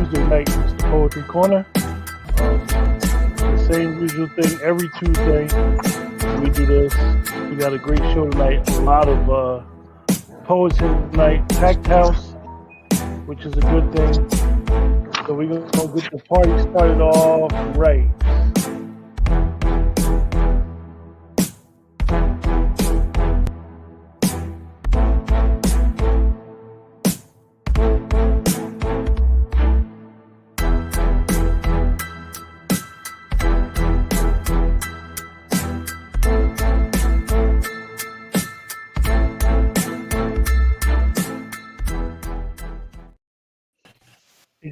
Tuesday night is the Poetry Corner. The same usual thing every Tuesday. We do this. We got a great show tonight. A lot of poets here tonight. Packed house, which is a good thing. So we're going to get the party started off right.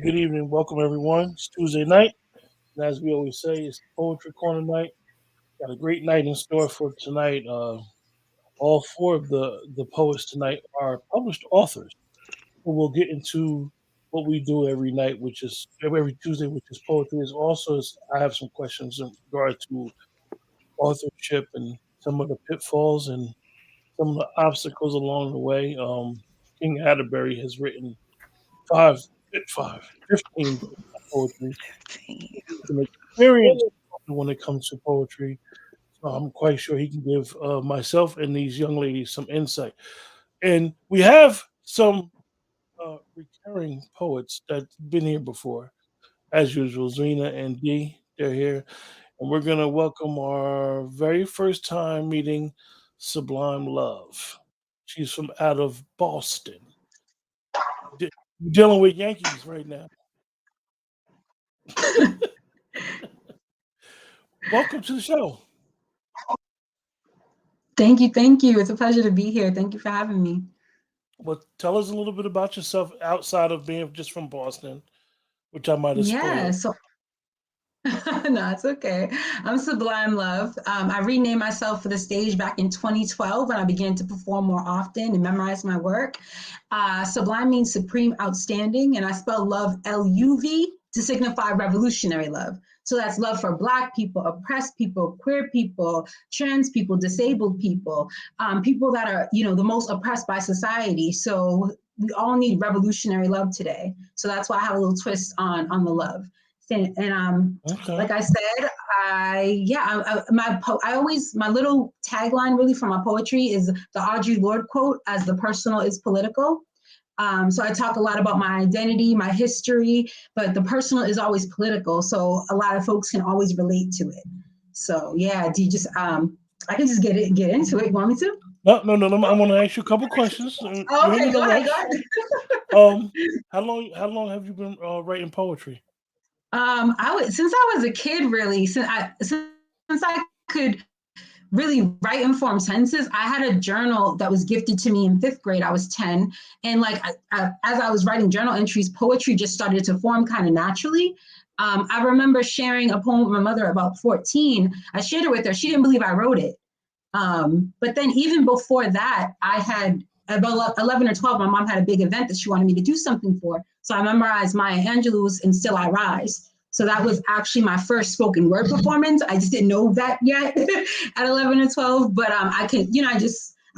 Good evening. Welcome, everyone. It's Tuesday night. And as we always say, it's Poetry Corner night. Got a great night in store for tonight. All four of the poets tonight are published authors. So we'll get into what we do every night, which is every Tuesday, which is poetry. I have some questions in regard to authorship and some of the pitfalls and some of the obstacles along the way. King Atterbury has written 15 poetry. It's an experience when it comes to poetry. So I'm quite sure he can give myself and these young ladies some insight. And we have some recurring poets that's been here before. As usual, Zena and Dee, they're here. And we're going to welcome our very first time meeting Sublime Love. She's from out of Boston. We're dealing with Yankees right now. Welcome to the show. Thank you. It's a pleasure to be here. Thank you for having me. Well, tell us a little bit about yourself outside of being just from Boston, which I might have spoiled. No, it's okay. I'm Sublime Love. I renamed myself for the stage back in 2012 when I began to perform more often and memorize my work. Sublime means supreme outstanding, and I spell love L-U-V to signify revolutionary love. So that's love for Black people, oppressed people, queer people, trans people, disabled people, people that are, the most oppressed by society. So we all need revolutionary love today. So that's why I have a little twist on the love. And Okay. Like I said, my little tagline really for my poetry is the Audre Lorde quote, as the personal is political. So I talk a lot about my identity, my history, but the personal is always political. So a lot of folks can always relate to it. So yeah, do you just I can just get into it. You want me to? No. I want to ask you a couple questions. Okay, go ahead. How long have you been writing poetry? Since I was a kid, really, since I could really write and form sentences. I had a journal that was gifted to me in 5th grade. I was 10. And as I was writing journal entries, poetry just started to form kind of naturally. I remember sharing a poem with my mother about 14. I shared it with her. She didn't believe I wrote it. But then even before that, I had about 11 or 12, my mom had a big event that she wanted me to do something for. So I memorized Maya Angelou's And Still I Rise. So that was actually my first spoken word performance. I just didn't know that yet at 11 or 12, but I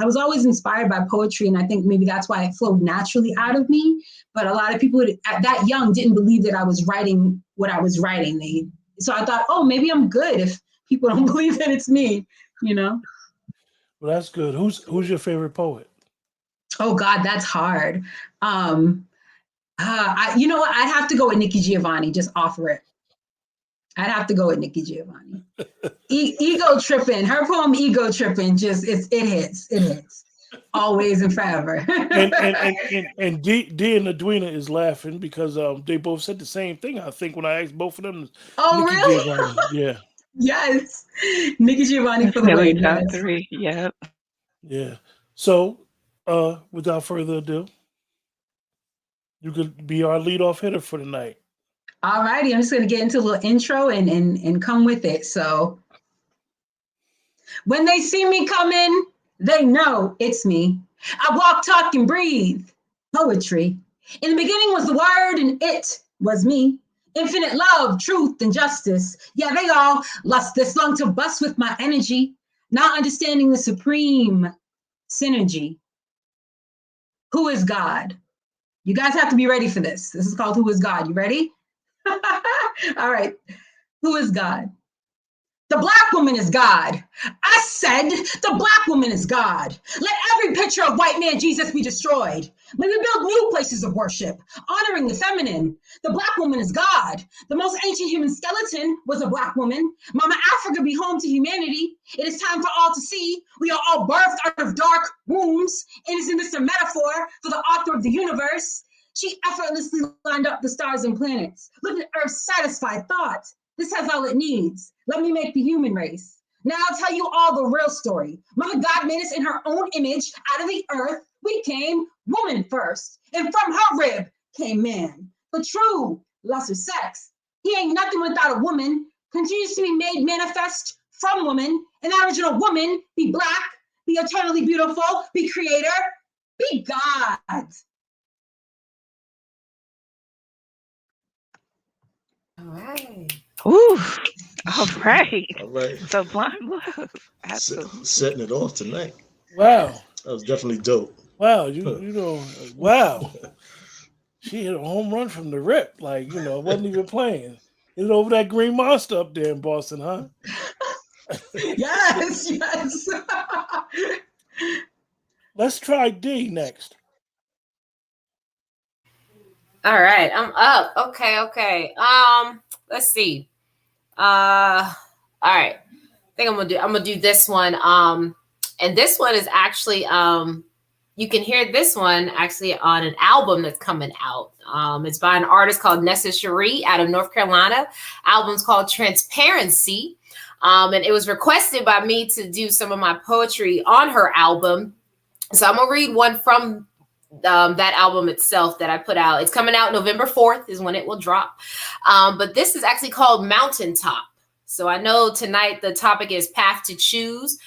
was always inspired by poetry. And I think maybe that's why it flowed naturally out of me. But a lot of people at that young didn't believe that I was writing what I was writing. So I thought, oh, maybe I'm good if people don't believe that it's me, Well, that's good. Who's your favorite poet? Oh God, that's hard. I'd have to go with Nikki Giovanni, just offer it. I'd have to go with Nikki Giovanni. Ego Tripping, her poem Ego Tripping, it hits. Always and forever. and Dee and Edwina is laughing because they both said the same thing, I think, when I asked both of them. Oh, Nikki really? Giovanni, yeah. Yes. Nikki Giovanni for the win. Top 3, yep. Yeah. So, without further ado, you could be our leadoff hitter for the night. All righty, I'm just going to get into a little intro and come with it. So, when they see me coming, they know it's me. I walk, talk, and breathe poetry. In the beginning was the word, and it was me. Infinite love, truth, and justice. Yeah, they all lust this long to bust with my energy, not understanding the supreme synergy. Who is God? You guys have to be ready for this. This is called Who is God? You ready? All right. Who is God? The black woman is God. I said the black woman is God. Let every picture of white man Jesus be destroyed. May we build new places of worship, honoring the feminine. The black woman is God. The most ancient human skeleton was a black woman. Mama Africa be home to humanity. It is time for all to see. We are all birthed out of dark wombs. And isn't this a metaphor for the author of the universe? She effortlessly lined up the stars and planets. Look at Earth's satisfied thought. This has all it needs. Let me make the human race. Now I'll tell you all the real story. Mother God made us in her own image out of the earth. We came woman first, and from her rib came man. The true lesser sex. He ain't nothing without a woman. Continues to be made manifest from woman. An original woman, be black, be eternally beautiful, be creator, be God. All right. Ooh, all right. All right. Sublime love. Absolutely. Setting it off tonight. Wow. That was definitely dope. Wow. Wow. She hit a home run from the rip. Like, wasn't even playing. Hit it over that green monster up there in Boston, huh? Yes. Let's try D next. All right, I'm up. Okay. Let's see. All right. I think I'm gonna do this one. And this one is actually you can hear this one actually on an album that's coming out. It's by an artist called Nessa Cherie out of North Carolina. Album's called Transparency. And it was requested by me to do some of my poetry on her album. So I'm gonna read one from that album itself that I put out. It's coming out November 4th is when it will drop. But this is actually called Mountaintop. So I know tonight the topic is path to choose.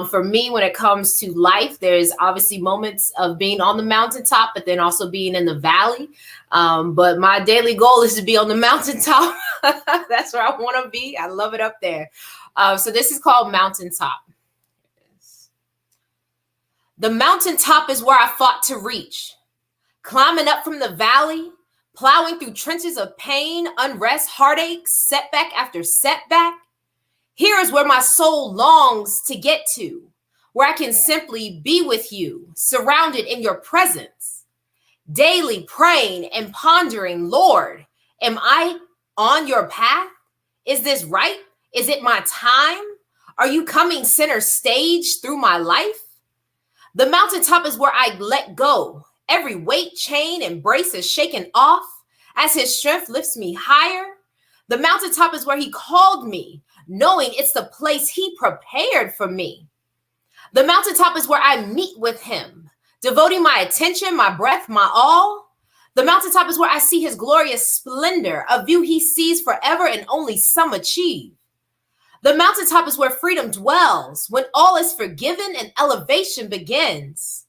For me, when it comes to life, there's obviously moments of being on the mountaintop, but then also being in the valley. But my daily goal is to be on the mountaintop. That's where I want to be. I love it up there. So this is called Mountaintop. The mountaintop is where I fought to reach, climbing up from the valley, plowing through trenches of pain, unrest, heartache, setback after setback. Here is where my soul longs to get to, where I can simply be with you, surrounded in your presence, daily praying and pondering, Lord, am I on your path? Is this right? Is it my time? Are you coming center stage through my life? The mountaintop is where I let go. Every weight, chain, and brace is shaken off as his strength lifts me higher. The mountaintop is where he called me, knowing it's the place he prepared for me. The mountaintop is where I meet with him, devoting my attention, my breath, my all. The mountaintop is where I see his glorious splendor, a view he sees forever and only some achieve. The mountaintop is where freedom dwells, when all is forgiven and elevation begins.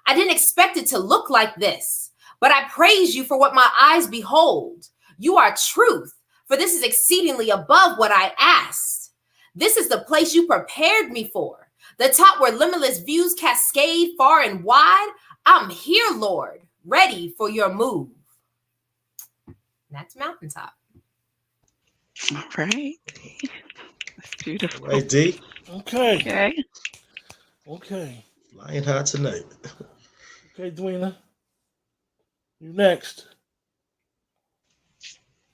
I didn't expect it to look like this, but I praise you for what my eyes behold. You are truth, for this is exceedingly above what I asked. This is the place you prepared me for, the top where limitless views cascade far and wide. I'm here, Lord, ready for your move. That's Mountaintop. All right. That's beautiful. All right, D. Okay. Flying high tonight. Okay, Dwena. You next.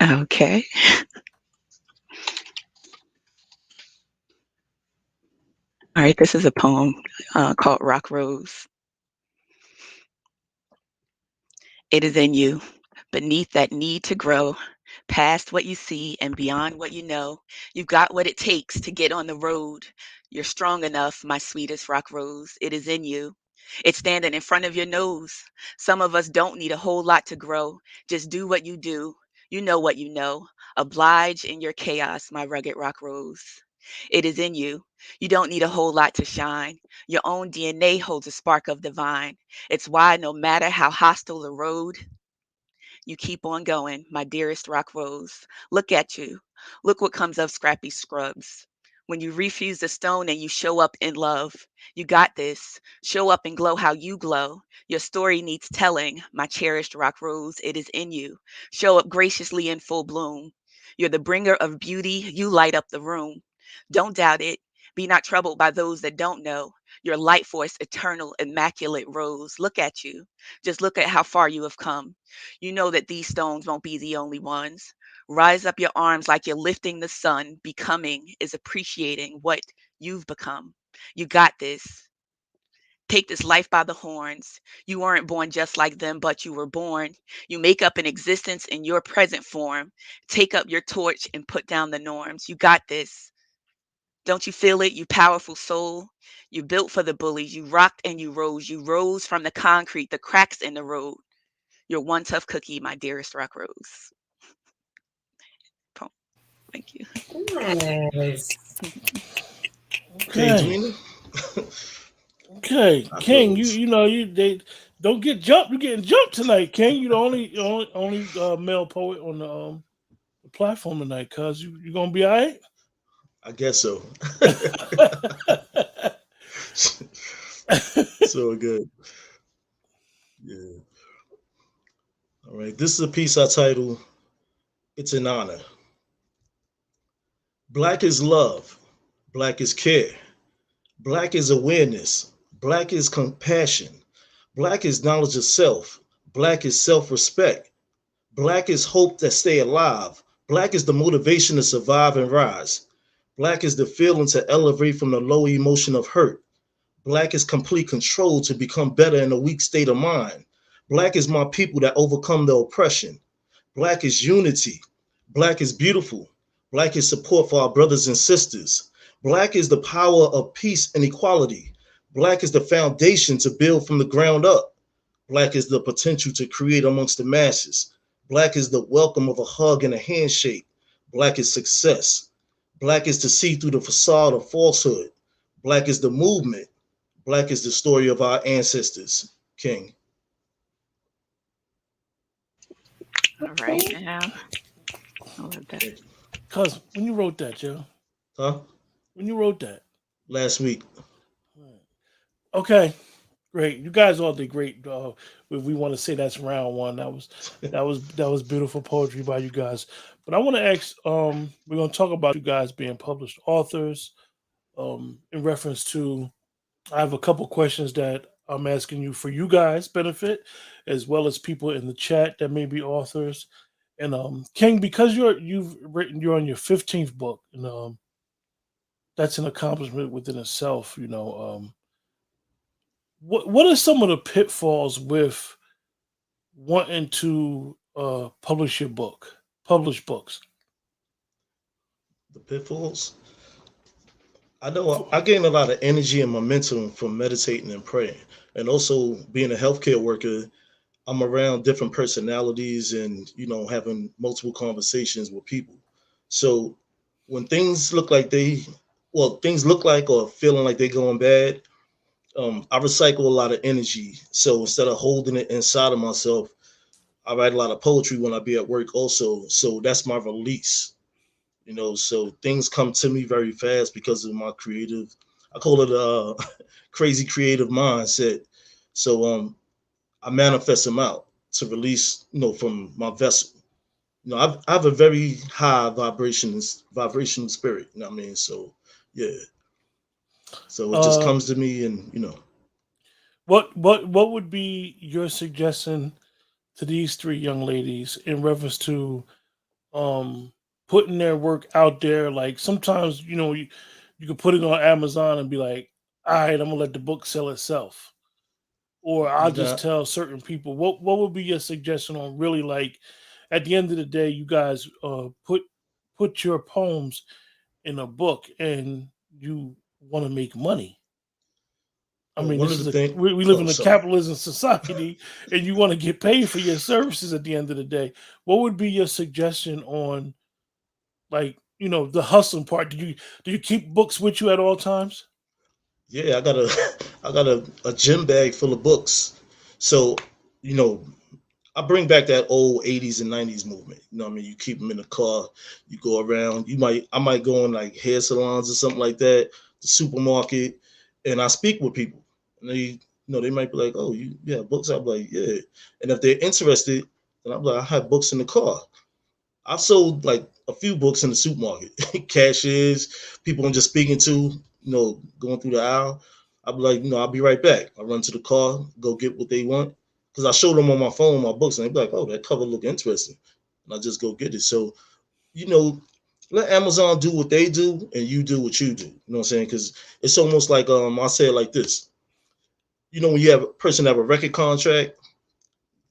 Okay. All right. This is a poem called Rock Rose. It is in you, beneath that need to grow, past what you see and beyond what you know. You've got what it takes to get on the road. You're strong enough, my sweetest rock rose. It is in you. It's standing in front of your nose. Some of us don't need a whole lot to grow. Just do what you do. You know what you know. Oblige in your chaos, my rugged rock rose. It is in you. You don't need a whole lot to shine. Your own DNA holds a spark of divine. It's why no matter how hostile the road, you keep on going, my dearest rock rose. Look at you. Look what comes of scrappy scrubs. When you refuse the stone and you show up in love. You got this. Show up and glow how you glow. Your story needs telling. My cherished rock rose, it is in you. Show up graciously in full bloom. You're the bringer of beauty. You light up the room. Don't doubt it. Be not troubled by those that don't know. Your light force, eternal, immaculate rose. Look at you. Just look at how far you have come. You know that these stones won't be the only ones. Rise up your arms like you're lifting the sun. Becoming is appreciating what you've become. You got this. Take this life by the horns. You weren't born just like them, but you were born. You make up an existence in your present form. Take up your torch and put down the norms. You got this. Don't you feel it, you powerful soul? You built for the bullies. You rocked and you rose. You rose from the concrete, the cracks in the road. You're one tough cookie, my dearest rock rose. Poem. Thank you. Yes. Okay, Okay. Drina. Okay, I King, rose. they don't get jumped. You're getting jumped tonight, King. You're the only male poet on the platform tonight, cuz you gonna be all right. I guess so. So good. Yeah. All right. This is a piece I title It's an Honor. Black is love. Black is care. Black is awareness. Black is compassion. Black is knowledge of self. Black is self respect. Black is hope that stay alive. Black is the motivation to survive and rise. Black is the feeling to elevate from the low emotion of hurt. Black is complete control to become better in a weak state of mind. Black is my people that overcome the oppression. Black is unity. Black is beautiful. Black is support for our brothers and sisters. Black is the power of peace and equality. Black is the foundation to build from the ground up. Black is the potential to create amongst the masses. Black is the welcome of a hug and a handshake. Black is success. Black is to see through the facade of falsehood. Black is the movement. Black is the story of our ancestors. King. All right now. I love that. Thank you. Cuz when you wrote that, Joe, Huh? when you wrote that, Last week. okay, great. You guys all did great. If we want to say that's round one, that was beautiful poetry by you guys. But I want to ask, we're gonna talk about you guys being published authors. In reference to, I have a couple questions that I'm asking you for you guys' benefit, as well as people in the chat that may be authors. And King, because you're on your 15th book, and that's an accomplishment within itself. What are some of the pitfalls with wanting to publish books? The pitfalls. I know I gain a lot of energy and momentum from meditating and praying. And also being a healthcare worker, I'm around different personalities and, having multiple conversations with people. So when things look like things look like or feeling like they're going bad, I recycle a lot of energy. So instead of holding it inside of myself, I write a lot of poetry when I be at work also. So that's my release. So things come to me very fast because of my creative, I call it a crazy creative mindset. So I manifest them out to release, from my vessel. I have a very high vibrational spirit, you know what I mean? So yeah. So it just Uh, comes to me and what would be your suggestion to these three young ladies in reference to um putting their work out there? Like sometimes you can put it on Amazon and be like, all right, I'm gonna let the book sell itself, or I'll you just got tell certain people. What would be your suggestion on really, like, at the end of the day, you guys put your poems in a book and you want to make money. I well, mean, one this of the is things. we live Oh, in a sorry. capitalism society, and you want to get paid for your services at the end of the day. What would be your suggestion on, like, the hustling part? Do you keep books with you at all times? Yeah, I got a I got a gym bag full of books. So, you know, I bring back that old 80s and 90s movement. You know what I mean? You keep them in the car, you go around. I might go in like hair salons or something like that, the supermarket, and I speak with people. And they might be like, "Oh, you have books?" I'm like, "Yeah." And if they're interested, then I'm like, "I have books in the car." I've sold like a few books in the supermarket, cashiers, people I'm just speaking to, going through the aisle. I'll be like, I'll be right back. I run to the car, go get what they want. Because I showed them on my phone, my books, and they'd be like, "Oh, that cover look interesting." And I just go get it. So, you know, let Amazon do what they do and you do what you do. You know what I'm saying? Because it's almost like I say it like this. When you have a person have a record contract,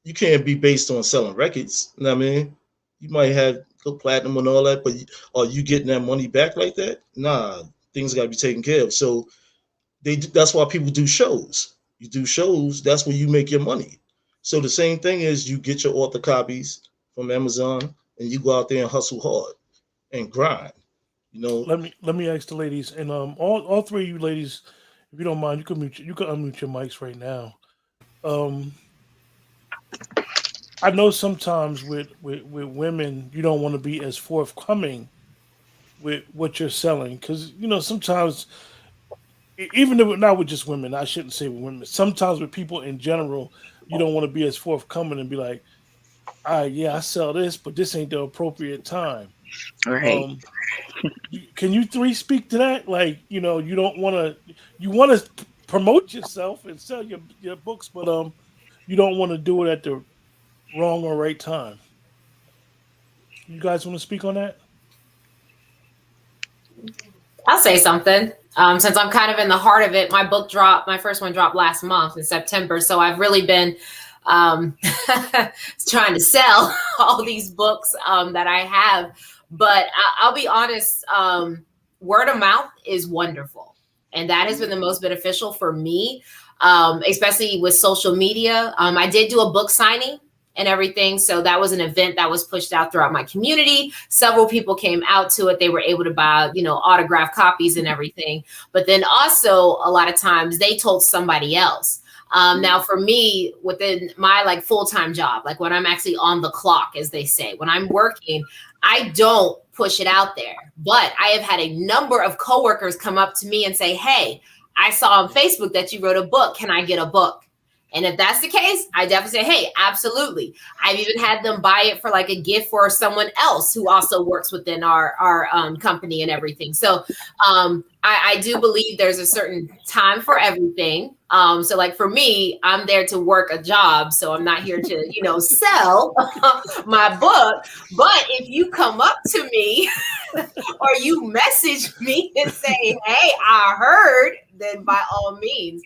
you can't be based on selling records. You know what I mean? You might have go platinum and all that, but are you getting that money back like that? Nah, things got to be taken care of. So that's why people do shows. You do shows, that's where you make your money. So the same thing is you get your author copies from Amazon and you go out there and hustle hard and grind. You know, Let me ask the ladies, and all three of you ladies, if you don't mind, you can unmute your mics right now. Um, I know sometimes with women, you don't want to be as forthcoming with what you're selling because sometimes even if not with just women, I shouldn't say with women. Sometimes with people in general, you don't want to be as forthcoming and be like, "Ah, yeah, I sell this, but this ain't the appropriate time." Right. Um, can you three speak to that? Like, you don't want to, you want to promote yourself and sell your books, but you don't want to do it at the wrong or right time. You guys want to speak on that? I'll say something. Since I'm kind of in the heart of it, my first one dropped last month in September. So I've really been um, trying to sell all these books that I have. But I'll be honest, word of mouth is wonderful. And that has been the most beneficial for me, especially with social media. I did do a book signing and everything. So that was an event that was pushed out throughout my community. Several people came out to it. They were able to buy, autographed copies and everything. But then also a lot of times they told somebody else. Now for me, within my like full-time job, like when I'm actually on the clock, as they say, when I'm working, I don't push it out there. But I have had a number of coworkers come up to me and say, "Hey, I saw on Facebook that you wrote a book. Can I get a book?" And if that's the case, I definitely say, "Hey, absolutely." I've even had them buy it for like a gift for someone else who also works within our company and everything. So I do believe there's a certain time for everything. So like for me, I'm there to work a job. So I'm not here to, sell my book. But if you come up to me or you message me and say, "Hey, I heard," then by all means.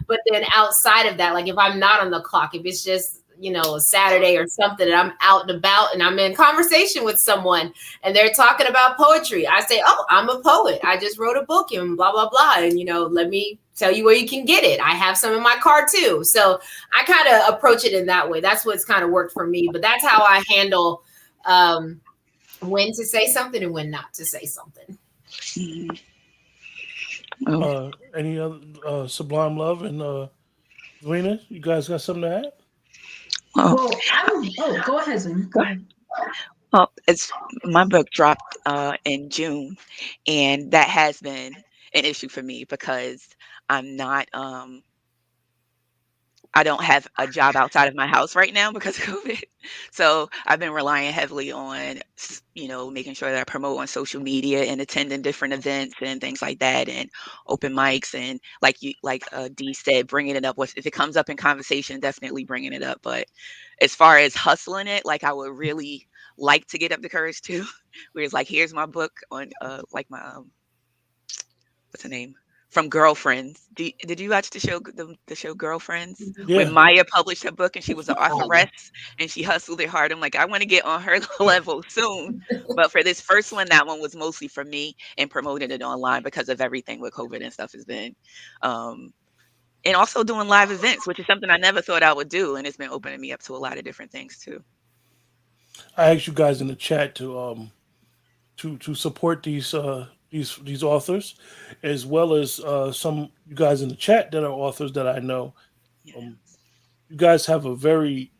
But then outside of that, like if I'm not on the clock, if it's just, a Saturday or something and I'm out and about and I'm in conversation with someone and they're talking about poetry, I say, "Oh, I'm a poet. I just wrote a book and blah, blah, blah. And, let me tell you where you can get it. I have some in my car too." So I kind of approach it in that way. That's what's kind of worked for me. But that's how I handle when to say something and when not to say something. Mhm. Oh, Any other Sublime Love and Lena, you guys got something to add? well, Well, go ahead, Zoom. Go ahead. it's my book dropped in June, and that has been an issue for me because I'm not I don't have a job outside of my house right now because of COVID. So I've been relying heavily on, making sure that I promote on social media and attending different events and things like that, and open mics, and Dee said, bringing it up. If it comes up in conversation, definitely bringing it up. But as far as hustling it, like I would really like to get up the courage to, where it's like, here's my book on like my what's the name? From Girlfriends. Did you watch the show Girlfriends? When Yeah. Maya published her book and she was an authoress and she hustled it hard. I'm like, I want to get on her level soon. But for this first one, that one was mostly for me and promoting it online because of everything with COVID and stuff has been. And also doing live events, which is something I never thought I would do. And it's been opening me up to a lot of different things too. I asked you guys in the chat to support these authors, as well as some you guys in the chat that are authors that I know. Yeah. You guys have a very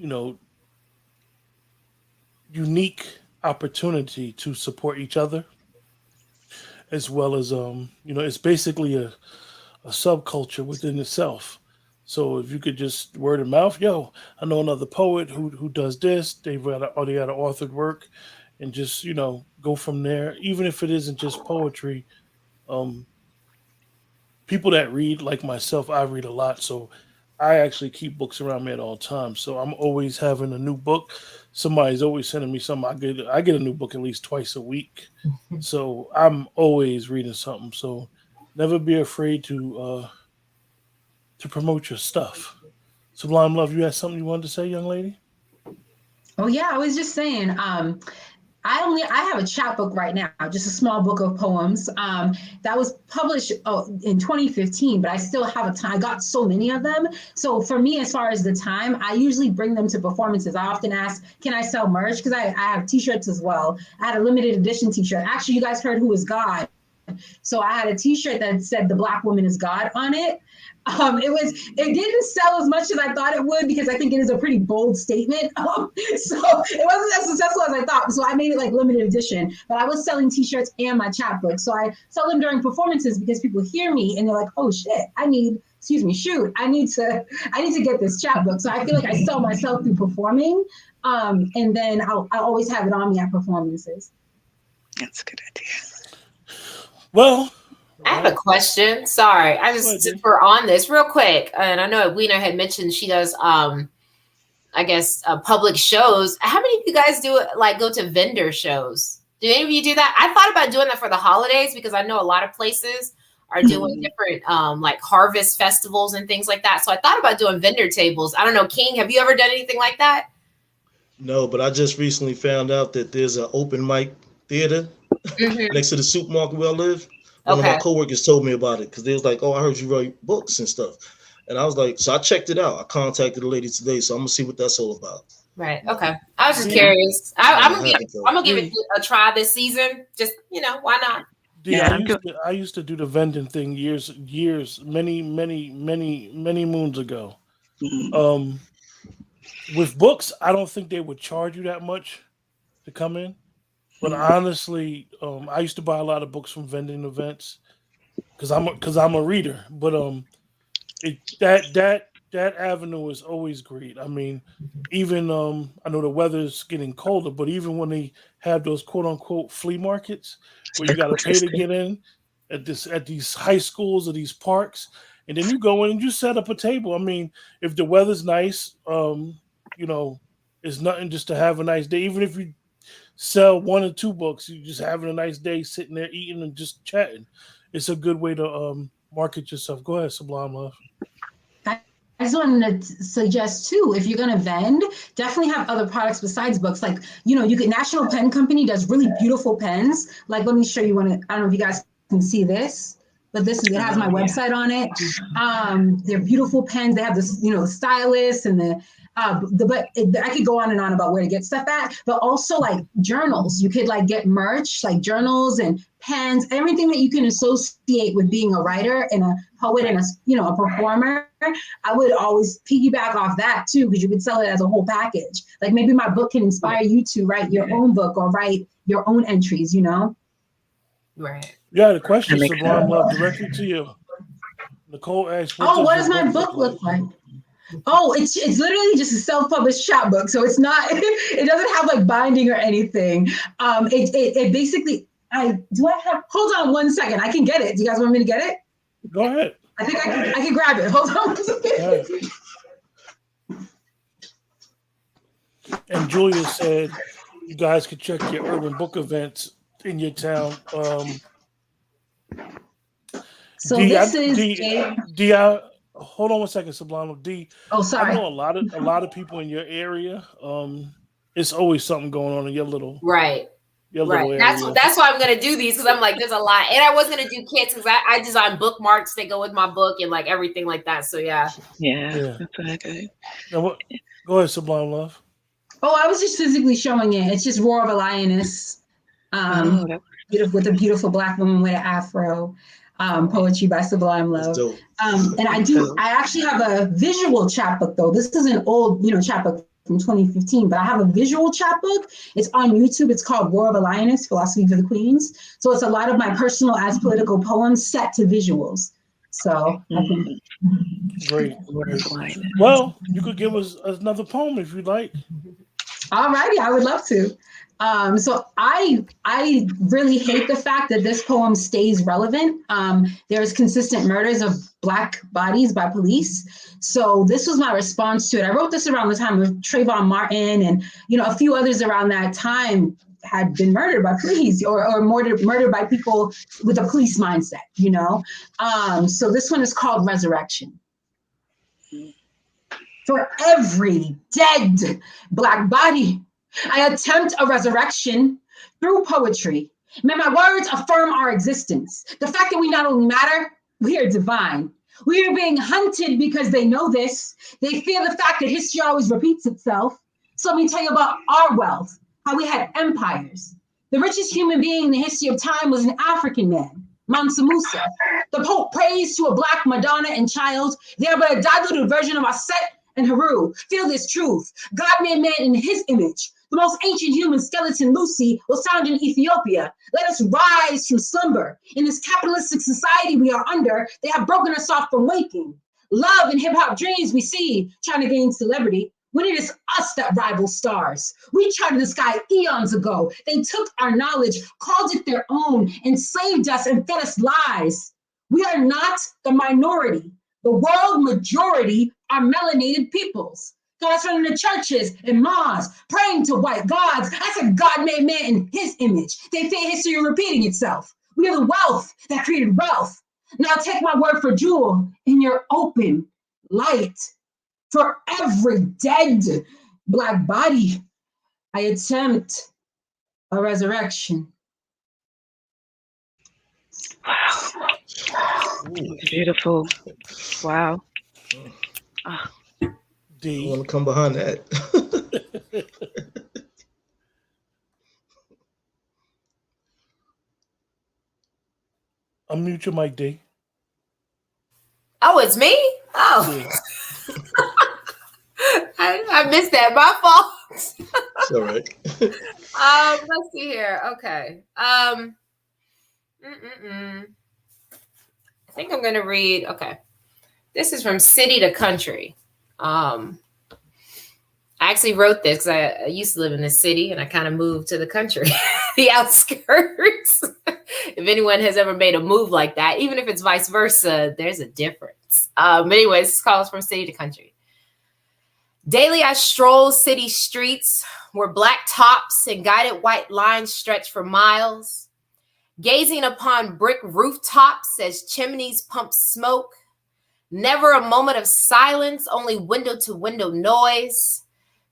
you know, unique opportunity to support each other, as well as it's basically a subculture within itself. So if you could just word of mouth, yo, I know another poet who does this. They got an authored work, and just go from there. Even if it isn't just poetry, um, people that read like myself, I read a lot, so I actually keep books around me at all times. So I'm always having a new book. Somebody's always sending me something. I get a new book at least twice a week. So I'm always reading something. So never be afraid to promote your stuff. Sublime Love, you had something you wanted to say, young lady? Oh yeah, I was just saying. I have a chapbook right now, just a small book of poems that was published in 2015, but I still have a time. I got so many of them. So for me, as far as the time, I usually bring them to performances. I often ask, can I sell merch? Because I have t-shirts as well. I had a limited edition t-shirt. Actually, you guys heard Who Is God? So I had a t-shirt that said the Black woman is God on it. It didn't sell as much as I thought it would, because I think it is a pretty bold statement. So it wasn't as successful as I thought. So I made it like limited edition, but I was selling t-shirts and my chapbook. So I sell them during performances because people hear me and they're like, oh shit, I need to get this chapbook. So I feel like I sell myself through performing. And then I always have it on me at performances. That's a good idea. Well, I have a question. Sorry, since we're on this real quick, and I know Weena had mentioned she does, public shows. How many of you guys go to vendor shows? Do any of you do that? I thought about doing that for the holidays, because I know a lot of places are doing different harvest festivals and things like that. So I thought about doing vendor tables. I don't know, King, have you ever done anything like that? No, but I just recently found out that there's an open mic theater next to the supermarket where I live. One of my coworkers told me about it, because they was like, oh, I heard you write books and stuff. And I was like, so I checked it out. I contacted the lady today, so I'm going to see what that's all about. Right. Okay. I was just curious. I'm gonna give it a try this season. Just, why not? I used to do the vending thing years, many moons ago. With books, I don't think they would charge you that much to come in. But honestly, I used to buy a lot of books from vending events because I'm a reader. But that avenue is always great. I mean, even I know the weather's getting colder, but even when they have those quote unquote flea markets where you got to pay to get in at these high schools or these parks, and then you go in and you set up a table. I mean, if the weather's nice, it's nothing just to have a nice day. Even if you sell 1 or 2 books, you just having a nice day sitting there eating and just chatting. It's a good way to market yourself. Go ahead, Sublime Love. I just wanted to suggest too, if you're going to vend, definitely have other products besides books. Like, National Pen Company does really beautiful pens. Like, let me show you one. I don't know if you guys can see this, but it has my website on it. They're beautiful pens. They have this, stylus and but I could go on and on about where to get stuff at, but also like journals. You could get merch, like journals and pens, everything that you can associate with being a writer and a poet and a performer. I would always piggyback off that too, because you could sell it as a whole package. Like maybe my book can inspire you to write your own book or write your own entries, Right. Yeah, the question, Sublime Love, directly to you. Nicole asked, what does my book look like? Oh, it's literally just a self-published chapbook. So it's not, it doesn't have binding or anything. It basically, hold on 1 second. I can get it. Do you guys want me to get it? Go ahead. I think I can grab it. Hold on 1 second. And Julia said, you guys could check your urban book events in your town. So this is hold on 1 second, Sublime. D. Oh, sorry. I know a lot of people in your area. It's always something going on in your little little area. That's why I'm gonna do these, because I'm like, there's a lot, and I was gonna do kits because I design bookmarks that go with my book and everything like that. So yeah. That's what I do. Now, go ahead, Sublime Love. Oh, I was just physically showing it. It's just Roar of a Lioness, with a beautiful Black woman with an afro. Poetry by Sublime Love. And I actually have a visual chapbook though. This is an old, chapbook from from 2015, but I have a visual chapbook. It's on YouTube. It's called War of the Lioness, Philosophy for the Queens. So it's a lot of my personal as political poems set to visuals. So I think. Great. Well, you could give us another poem if you'd like. All righty, I would love to. So I really hate the fact that this poem stays relevant. There's consistent murders of Black bodies by police. So this was my response to it. I wrote this around the time of Trayvon Martin and, a few others around that time had been murdered by police or murdered by people with a police mindset, So this one is called Resurrection. For every dead Black body, I attempt a resurrection through poetry. May my words affirm our existence. The fact that we not only matter, we are divine. We are being hunted because they know this. They fear the fact that history always repeats itself. So let me tell you about our wealth, how we had empires. The richest human being in the history of time was an African man, Mansa Musa. The Pope prays to a Black Madonna and child. They are but a diluted version of Aset and Haru. Feel this truth. God made man in his image. The most ancient human skeleton, Lucy, was found in Ethiopia. Let us rise from slumber. In this capitalistic society we are under, they have broken us off from waking. Love and hip-hop dreams we see, trying to gain celebrity, when it is us that rival stars. We charted the sky eons ago. They took our knowledge, called it their own, enslaved us and fed us lies. We are not the minority. The world majority are melanated peoples. God's running the churches and mosques, praying to white gods. I said God made man in his image. They fear history repeating itself. We are the wealth that created wealth. Now take my word for jewel in your open light. For every dead Black body, I attempt a resurrection. Wow. Beautiful. Wow. Oh. I want to come behind that. Unmute your mic, D. Oh, it's me? Oh. Yeah. I missed that. My fault. It's all right. Let's see here. Okay. I think I'm gonna read. Okay. This is from City to Country. I actually wrote this because I used to live in the city and I kind of moved to the country, the outskirts. If anyone has ever made a move like that, even if it's vice versa, there's a difference. Anyways, this calls from City to Country. Daily I stroll city streets where Black tops and guided white lines stretch for miles, gazing upon brick rooftops as chimneys pump smoke. Never a moment of silence, only window-to-window noise.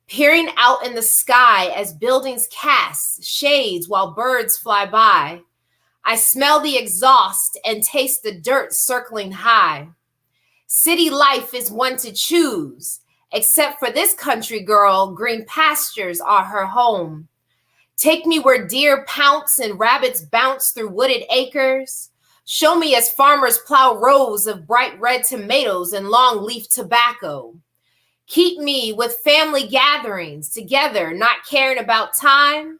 Peering out in the sky as buildings cast shades while birds fly by. I smell the exhaust and taste the dirt circling high. City life is one to choose. Except for this country girl, green pastures are her home. Take me where deer pounce and rabbits bounce through wooded acres. Show me as farmers plow rows of bright red tomatoes and long leaf tobacco. Keep me with family gatherings together, not caring about time.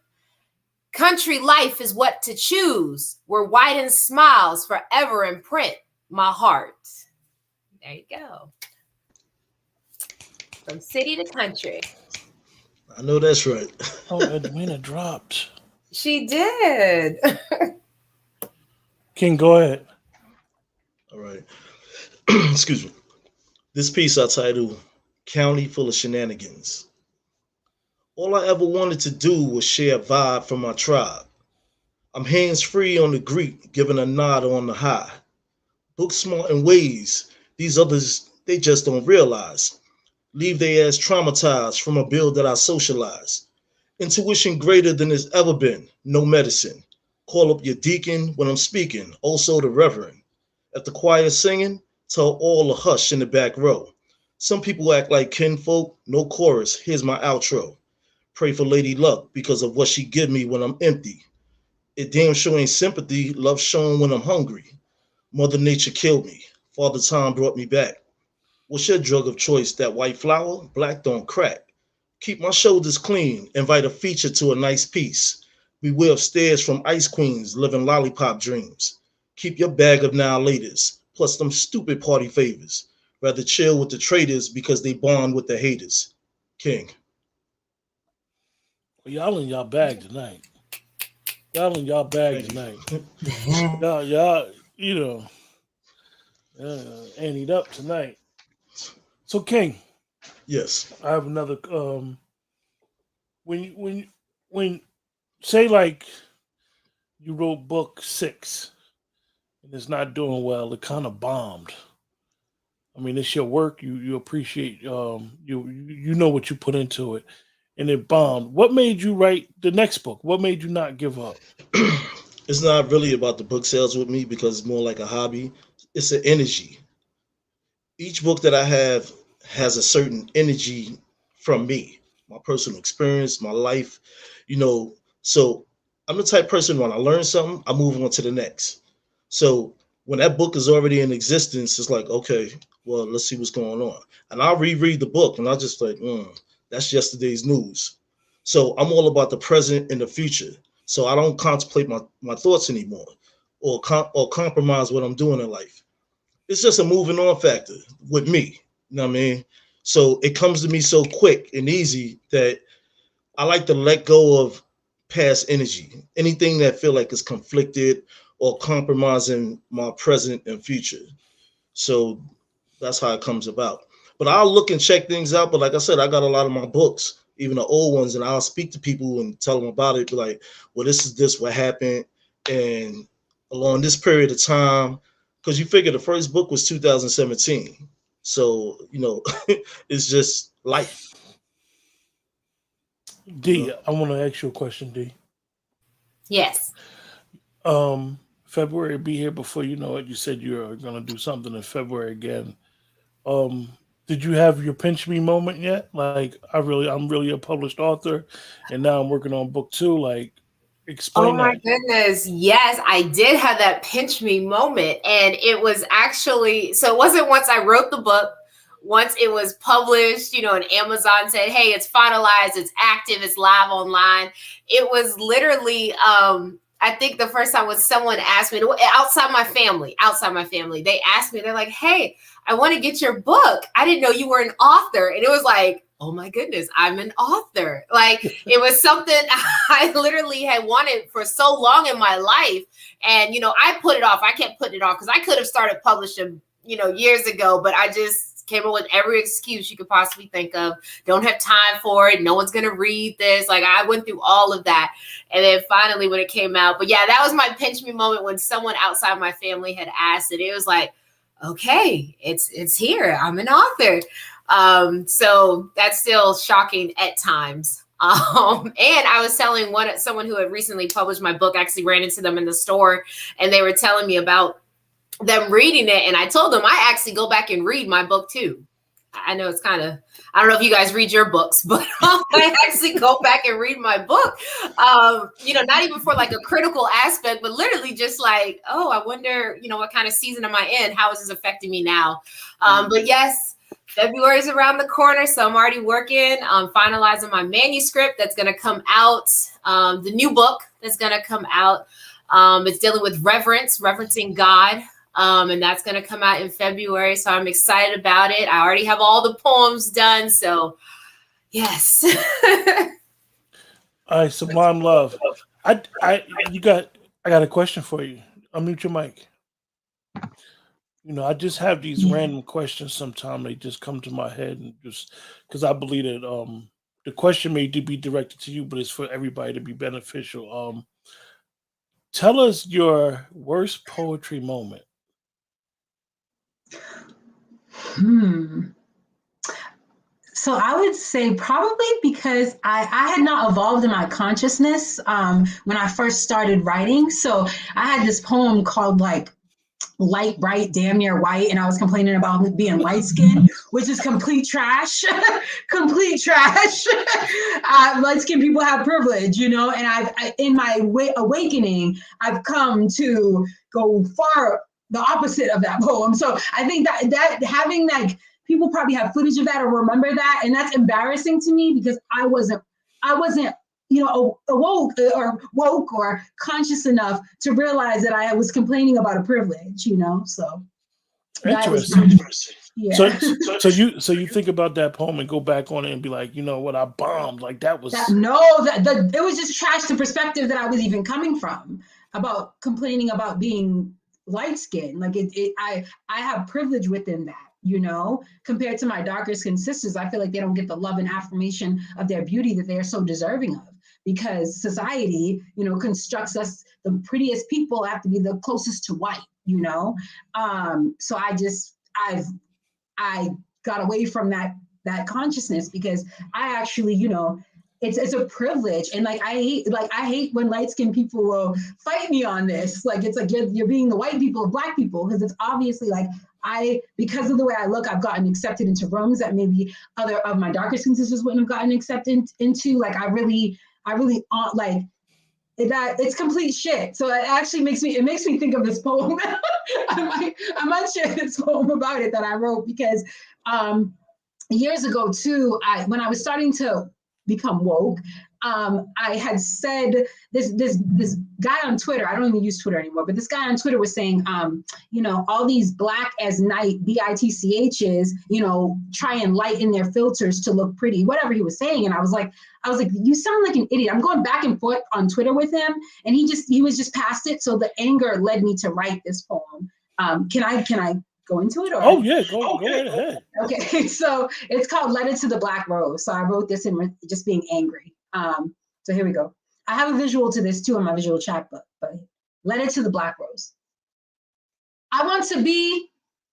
Country life is what to choose, where whitened smiles forever imprint my heart. There you go. From city to country. I know that's right. Oh, Edwina dropped. She did. King, go ahead. All right. Excuse me. This piece I titled County Full of Shenanigans. All I ever wanted to do was share a vibe from my tribe. I'm hands-free on the Greek, giving a nod on the high. Book smart in ways these others, they just don't realize. Leave their ass traumatized from a bill that I socialize. Intuition greater than it's ever been, no medicine. Call up your deacon when I'm speaking, also the reverend. At the choir singing, tell all the hush in the back row. Some people act like kinfolk, no chorus, here's my outro. Pray for Lady Luck because of what she give me when I'm empty. It damn sure ain't sympathy, love shown when I'm hungry. Mother Nature killed me, Father Time brought me back. What's your drug of choice, that white flower? Black don't crack. Keep my shoulders clean, invite a feature to a nice piece. Beware of stares from ice queens living lollipop dreams. Keep your bag of now laters, plus them stupid party favors. Rather chill with the traitors because they bond with the haters. King. Well, y'all in y'all bag tonight. Y'all in y'all bag Thank tonight. you. Y'all, you know, anteed up tonight. So, King, Yes. I have another. When say like you wrote book 6 and it's not doing well, it kind of bombed. I mean, it's your work. You appreciate you know what you put into it, and it bombed. What made you write the next book? What made you not give up? It's not really about the book sales with me because it's more like a hobby. It's an energy. Each book that I have has a certain energy from me, my personal experience, my life, you know. So I'm the type of person when I learn something, I move on to the next. So when that book is already in existence, it's like, okay, well, let's see what's going on. And I'll reread the book and I'll just like, that's yesterday's news. So I'm all about the present and the future. So I don't contemplate my thoughts anymore or compromise what I'm doing in life. It's just a moving on factor with me. You know what I mean? So it comes to me so quick and easy that I like to let go of past energy. Anything that feel like it's conflicted or compromising my present and future. So that's how it comes about. But I'll look and check things out. But like I said, I got a lot of my books, even the old ones, and I'll speak to people and tell them about it. Be like, well, this is this what happened, and along this period of time, because you figure the first book was 2017, so it's just life. D, I want to ask you a question, D. Yes. February be here before you know it. You said you're gonna do something in February again. Did you have your pinch me moment yet? Like, I'm really a published author, and now I'm working on book 2. Like, Oh explain my that. goodness. Yes, I did have that pinch me moment. And it was actually, so it wasn't once I wrote the book, once it was published, and Amazon said, hey, it's finalized, it's active, it's live online. It was literally, I think the first time was someone asked me, outside my family, they asked me, they're like, hey, I want to get your book. I didn't know you were an author. And it was like, oh my goodness, I'm an author. Like, it was something I literally had wanted for so long in my life. And, I put it off. I kept putting it off because I could have started publishing, years ago, but I just came up with every excuse you could possibly think of. Don't have time for it. No one's going to read this. Like, I went through all of that. And then finally when it came out, but yeah, that was my pinch me moment when someone outside my family had asked it. It was like, okay, it's here. I'm an author. So that's still shocking at times. And I was telling someone who had recently published my book, actually ran into them in the store, and they were telling me about them reading it. And I told them I actually go back and read my book too. I know it's kind of, I don't know if you guys read your books, but I actually go back and read my book, not even for like a critical aspect, but literally just like, oh, I wonder, what kind of season am I in? How is this affecting me now? But yes, February is around the corner, so I'm already working on finalizing my manuscript that's going to come out, the new book that's going to come out. It's dealing with reverencing God. And that's going to come out in February. So I'm excited about it. I already have all the poems done. So yes. All right, Sublime Love. I got a question for you. Unmute your mic. I just have these random questions sometimes. They just come to my head, and just because I believe that the question may be directed to you, but it's for everybody to be beneficial. Tell us your worst poetry moment. So I would say probably because I had not evolved in my consciousness when I first started writing. So I had this poem called like light, bright, damn near white. And I was complaining about being light skinned, which is complete trash, complete trash. Light skinned people have privilege, and I in my awakening, I've come to go far the opposite of that poem. So I think that having like people probably have footage of that or remember that, and that's embarrassing to me because I wasn't awoke or woke or conscious enough to realize that I was complaining about a privilege, so that was interesting. yeah. So you think about that poem and go back on it and be like, you know what, I bombed. Like that was it was just trash the perspective that I was even coming from about complaining about being light skinned. Like I have privilege within that, compared to my darker skinned sisters. I feel like they don't get the love and affirmation of their beauty that they are so deserving of, because society, constructs us, the prettiest people have to be the closest to white, so I got away from that consciousness, because I actually, it's a privilege. And I hate when light-skinned people will fight me on this. Like, it's like you're being the white people of Black people, because it's obviously like because of the way I look, I've gotten accepted into rooms that maybe other of my darker skin sisters wouldn't have gotten accepted into. Like, I really like that it's complete shit. So it actually makes me think of this poem. I might share this poem about it that I wrote, because years ago too, when I was starting to become woke, I had said this guy on Twitter, I don't even use Twitter anymore, but this guy on Twitter was saying, all these Black as night BITCHs, try and lighten their filters to look pretty, whatever he was saying. And I was like, you sound like an idiot. I'm going back and forth on Twitter with him, and he was just past it. So the anger led me to write this poem. Can I go into it? Or? Oh yeah, go right ahead. Okay, so it's called Letter to the Black Rose. So I wrote this in just being angry. So here we go. I have a visual to this too in my visual chat, but Letter to the Black Rose. I want to be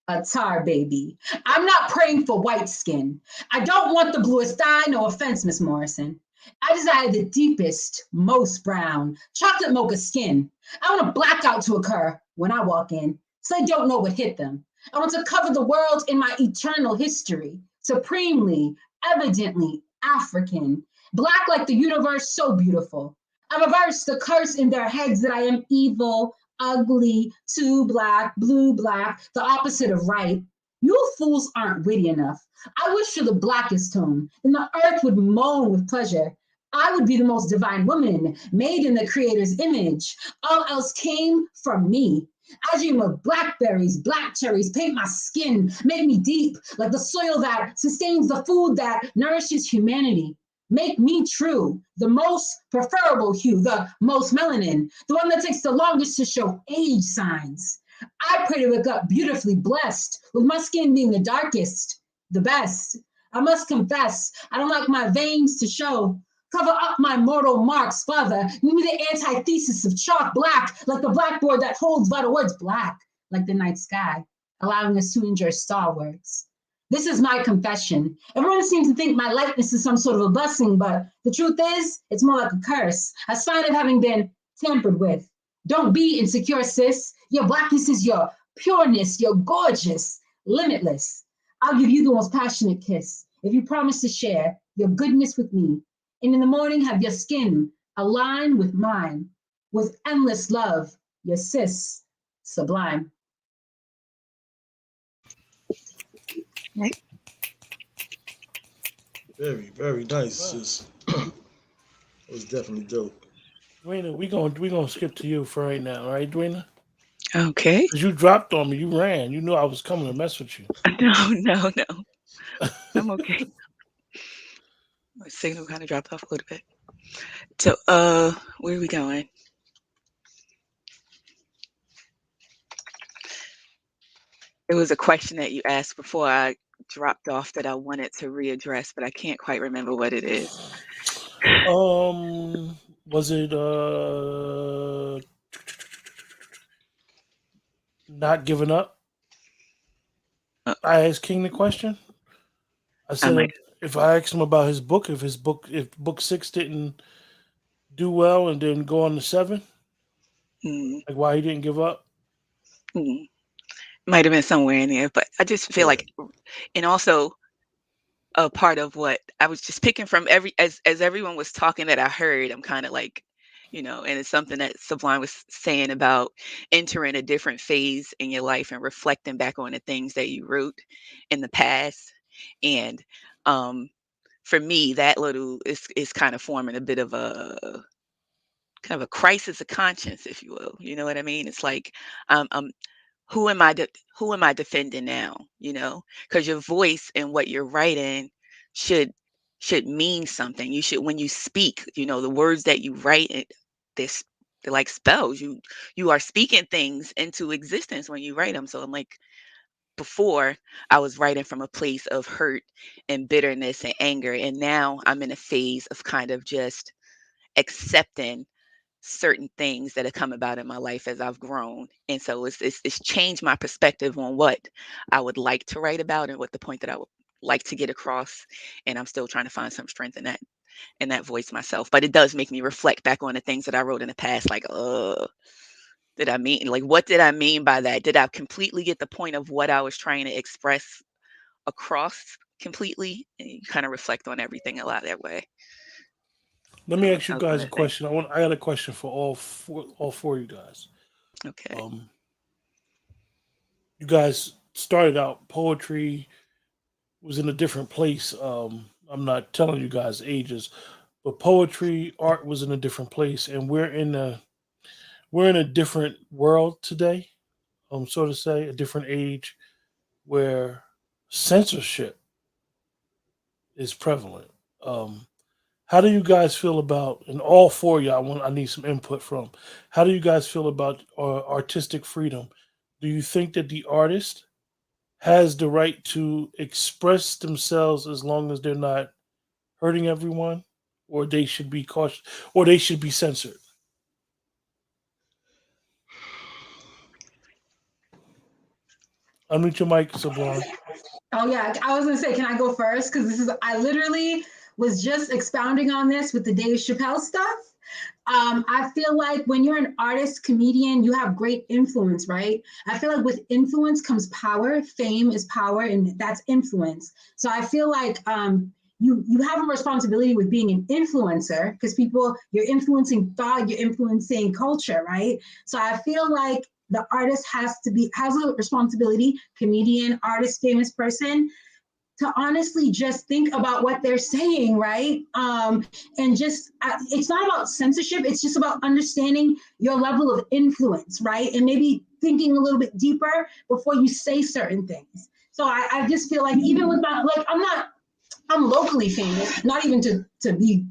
a tar baby. I'm not praying for white skin. I don't want the bluest eye, no offense, Miss Morrison. I desire the deepest, most brown, chocolate mocha skin. I want a blackout to occur when I walk in, so they don't know what hit them. I want to cover the world in my eternal history, supremely, evidently African, Black like the universe, so beautiful. I reverse the curse in their heads that I am evil, ugly, too Black, blue Black, the opposite of right. You fools aren't witty enough. I wish for the blackest tone, then the earth would moan with pleasure. I would be the most divine woman, made in the Creator's image. All else came from me. I dream of blackberries, black cherries, paint my skin, make me deep, like the soil that sustains the food that nourishes humanity. Make me true, the most preferable hue, the most melanin, the one that takes the longest to show age signs. I pray to wake up beautifully blessed, with my skin being the darkest, the best. I must confess, I don't like my veins to show. Cover up my mortal marks, Father. Give me the antithesis of chalk black, like the blackboard that holds vital words, black, like the night sky, allowing us to enjoy star works. This is my confession. Everyone seems to think my likeness is some sort of a blessing, but the truth is, it's more like a curse, a sign of having been tampered with. Don't be insecure, sis. Your blackness is your pureness. You're gorgeous, limitless. I'll give you the most passionate kiss if you promise to share your goodness with me. And in the morning, have your skin align with mine, with endless love, your sis, Sublime. Right. Very, very nice. Sis. It was definitely dope. Dwayna, we gonna skip to you for right now, right, Dwayna? Okay. Because you dropped on me, you ran. You knew I was coming to mess with you. No. I'm okay. My signal kind of dropped off a little bit. So, where are we going? There was a question that you asked before I dropped off that I wanted to readdress, but I can't quite remember what it is. Was it not giving up? I asked King the question. I said if I asked him about his book, if book 6 didn't do well and then go on to 7, like why he didn't give up. Might have been somewhere in there, but I just feel like, and also a part of what I was just picking from as everyone was talking that I heard, I'm kind of like And it's something that Sublime was saying about entering a different phase in your life and reflecting back on the things that you wrote in the past. And for me, that little is kind of forming a bit of a kind of a crisis of conscience, if you will. You know what I mean? It's like, I'm who am I defending now? Because your voice and what you're writing should should mean something. You should, when you speak, the words that you write, this they're like spells. You are speaking things into existence when you write them. So I'm like, before I was writing from a place of hurt and bitterness and anger, and now I'm in a phase of kind of just accepting certain things that have come about in my life as I've grown. And so it's changed my perspective on what I would like to write about and what the point that I would like to get across. And I'm still trying to find some strength in that voice myself. But it does make me reflect back on the things that I wrote in the past, like, did I mean, like, what did I mean by that? Did I completely get the point of what I was trying to express across completely? And you kind of reflect on everything a lot that way. Let So me that ask you was guys one a of the things. question. I got a question for all four of you guys. Okay. Um, you guys started out poetry was in a different place. I'm not telling you guys ages, but poetry art was in a different place, and we're in a different world today. So to say, a different age where censorship is prevalent. Um, how do you guys feel about, and all four of y'all, I need some input from. How do you guys feel about artistic freedom? Do you think that the artist has the right to express themselves as long as they're not hurting everyone, or they should be cautious, or they should be censored? Unmute your mic, Sublime. Oh yeah, I was gonna say, can I go first? Because I literally was just expounding on this with the Dave Chappelle stuff. I feel like when you're an artist, comedian, you have great influence, right? I feel like with influence comes power. Fame is power, and that's influence. So I feel like you have a responsibility with being an influencer because you're influencing thought, you're influencing culture, right? So I feel like the artist has a responsibility, comedian, artist, famous person, to honestly just think about what they're saying, right? And just, it's not about censorship, it's just about understanding your level of influence, right? And maybe thinking a little bit deeper before you say certain things. So I just feel like even with my, like, I'm locally famous, not even to be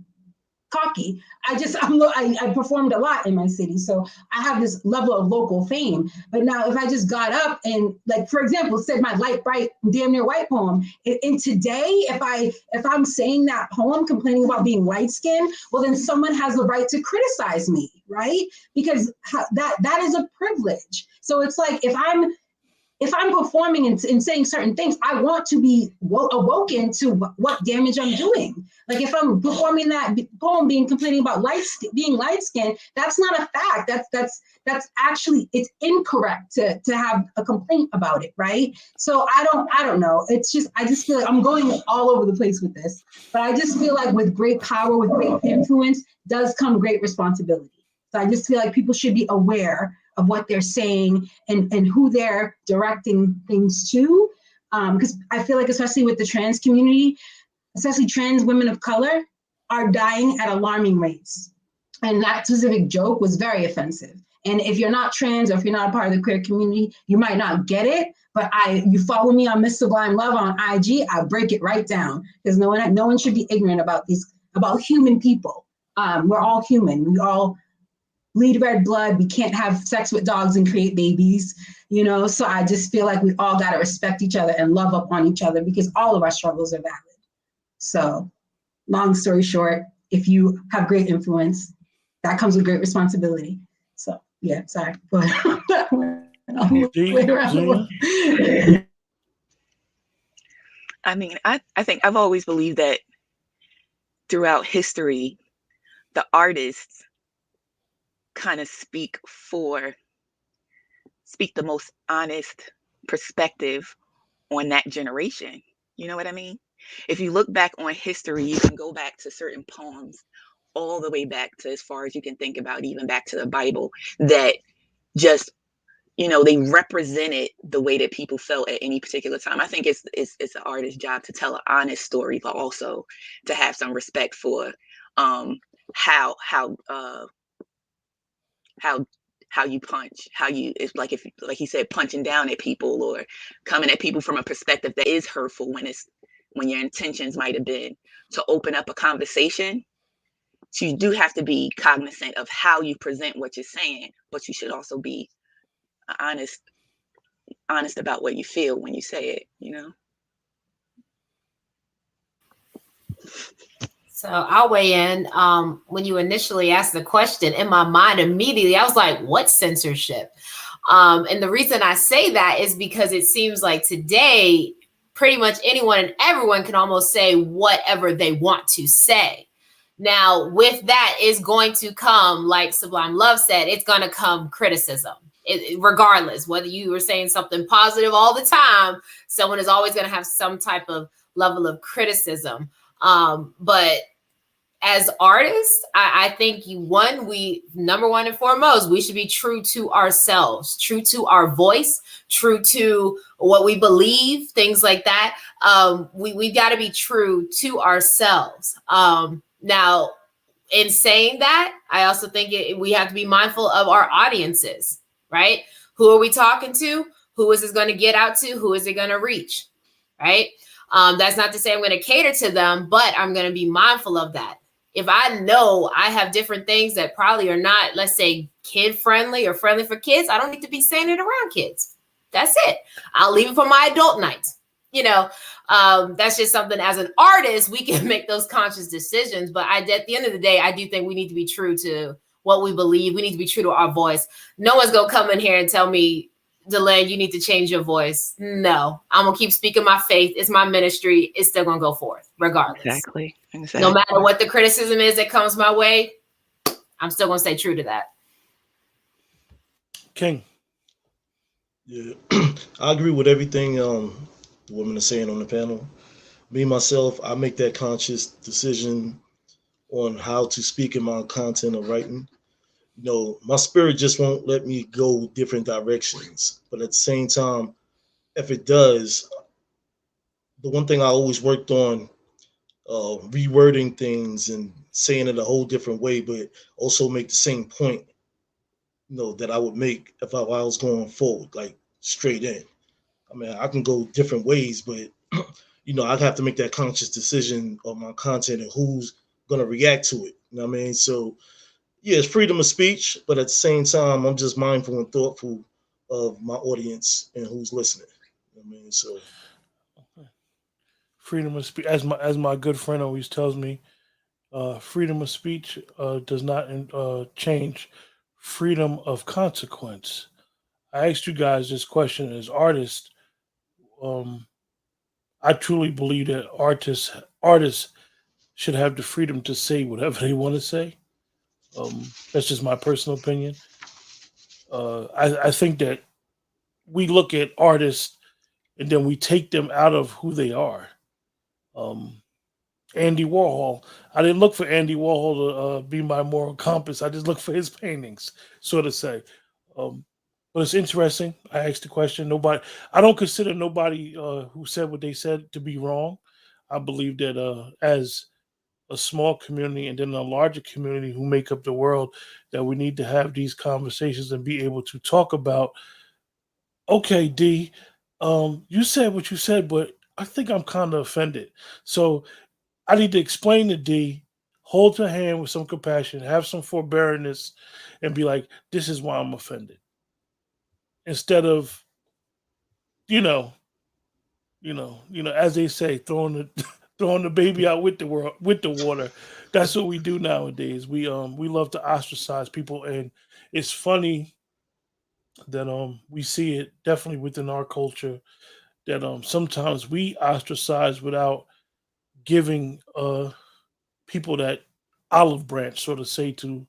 cocky. I performed a lot in my city, so I have this level of local fame. But now, if I just got up and, like, for example, said my light, bright, damn near white poem, and today, if I'm saying that poem, complaining about being light skinned, well, then someone has the right to criticize me, right? Because that is a privilege. So it's like if I'm performing and saying certain things, I want to be awoken to what damage I'm doing. Like if I'm performing that poem, complaining about being light skinned, that's not a fact. That's actually, it's incorrect to have a complaint about it, right? So I don't know. I just feel like I'm going all over the place with this, but I just feel like with great power, with great influence, does come great responsibility. So I just feel like people should be aware of what they're saying and who they're directing things to. Because I feel like, especially with the trans community, especially trans women of color, are dying at alarming rates. And that specific joke was very offensive. And if you're not trans or if you're not a part of the queer community, you might not get it. But you follow me on Miss Sublime Love on IG, I break it right down, because no one should be ignorant about human people. We're all human. We all bleed red blood. We can't have sex with dogs and create babies, So I just feel like we all got to respect each other and love up on each other, because all of our struggles are valid. So, long story short, if you have great influence, that comes with great responsibility. So, yeah, sorry. But that went way around. I mean, I think I've always believed that throughout history, the artists kind of speak the most honest perspective on that generation. You know what I mean? If you look back on history, you can go back to certain poems all the way back to as far as you can think about, even back to the Bible, that just, you know, they represented the way that people felt at any particular time. I think it's an artist's job to tell an honest story, but also to have some respect for how how you punch, how you, it's like, if like he said, punching down at people or coming at people from a perspective that is hurtful when your intentions might have been to open up a conversation. So you do have to be cognizant of how you present what you're saying, but you should also be honest about what you feel when you say it, you know? So I'll weigh in. When you initially asked the question, in my mind immediately, I was like, what censorship? And the reason I say that is because it seems like today, pretty much anyone and everyone can almost say whatever they want to say. Now, with that is going to come, like Sublime Love said, it's going to come criticism. Regardless, whether you were saying something positive all the time, someone is always going to have some type of level of criticism. But as artists, I think we number one and foremost, we should be true to ourselves, true to our voice, true to what we believe, things like that. We've got to be true to ourselves. Now, in saying that, I also think we have to be mindful of our audiences, right? Who are we talking to? Who is this going to get out to? Who is it going to reach, right? That's not to say I'm going to cater to them, but I'm going to be mindful of that. If I know I have different things that probably are not, let's say, kid friendly or friendly for kids, I don't need to be saying it around kids. That's it. I'll leave it for my adult nights. You know, that's just something as an artist, we can make those conscious decisions. But at the end of the day, I do think we need to be true to what we believe. We need to be true to our voice. No one's going to come in here and tell me, Deland, you need to change your voice. No, I'm going to keep speaking my faith. It's my ministry. It's still going to go forth regardless. Exactly. No matter what the criticism is that comes my way, I'm still going to stay true to that. King. Yeah, I agree with everything the women are saying on the panel. Me, myself, I make that conscious decision on how to speak in my content or writing. You know, my spirit just won't let me go different directions. But at the same time, if it does, the one thing I always worked on, rewording things and saying it a whole different way, but also make the same point, you know, that I would make if I was going forward, like straight in. I mean, I can go different ways, but you know, I'd have to make that conscious decision of my content and who's gonna react to it. You know what I mean? So yeah, it's freedom of speech, but at the same time, I'm just mindful and thoughtful of my audience and who's listening. You know what I mean? So freedom of speech, as my good friend always tells me, freedom of speech does not change freedom of consequence. I asked you guys this question as artists. Um, I truly believe that artists should have the freedom to say whatever they want to say. That's just my personal opinion. I think that we look at artists and then we take them out of who they are. Um, Andy Warhol. I didn't look for Andy Warhol to be my moral compass. I just looked for his paintings, so to say. Um, but it's interesting. I asked the question. I don't consider nobody who said what they said to be wrong. I believe that as a small community and then a larger community who make up the world, that we need to have these conversations and be able to talk about. Okay, D, you said what you said, but I think I'm kind of offended. So I need to explain to D, hold her hand with some compassion, have some forbearance, and be like, this is why I'm offended. Instead of, you know, as they say, throwing the throwing the baby out with the world with the water. That's what we do nowadays. We love to ostracize people, and it's funny that we see it definitely within our culture that sometimes we ostracize without giving people that olive branch, so to say, to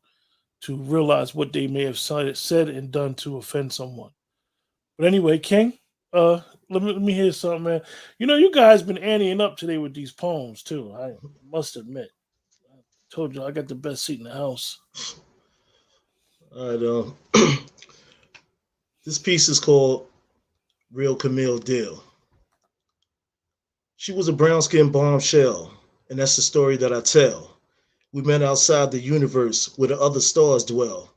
realize what they may have said and done to offend someone. But anyway, King, let me hear something, man. You know, you guys been anteing up today with these poems too. I must admit. Told you I got the best seat in the house. All right. This piece is called Real Camille Deal. She was a brown skinned bombshell, and that's the story that I tell. We met outside the universe where the other stars dwell.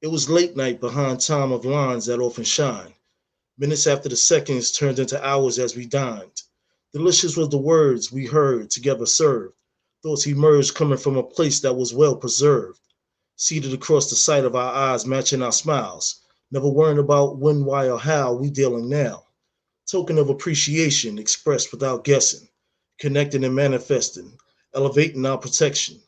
It was late night behind time of lines that often shine. Minutes after the seconds turned into hours as we dined. Delicious was the words we heard together served. Thoughts emerged coming from a place that was well preserved. Seated across the sight of our eyes matching our smiles. Never worrying about when, why, or how we dealing now. Token of appreciation expressed without guessing. Connecting and manifesting. Elevating our protection.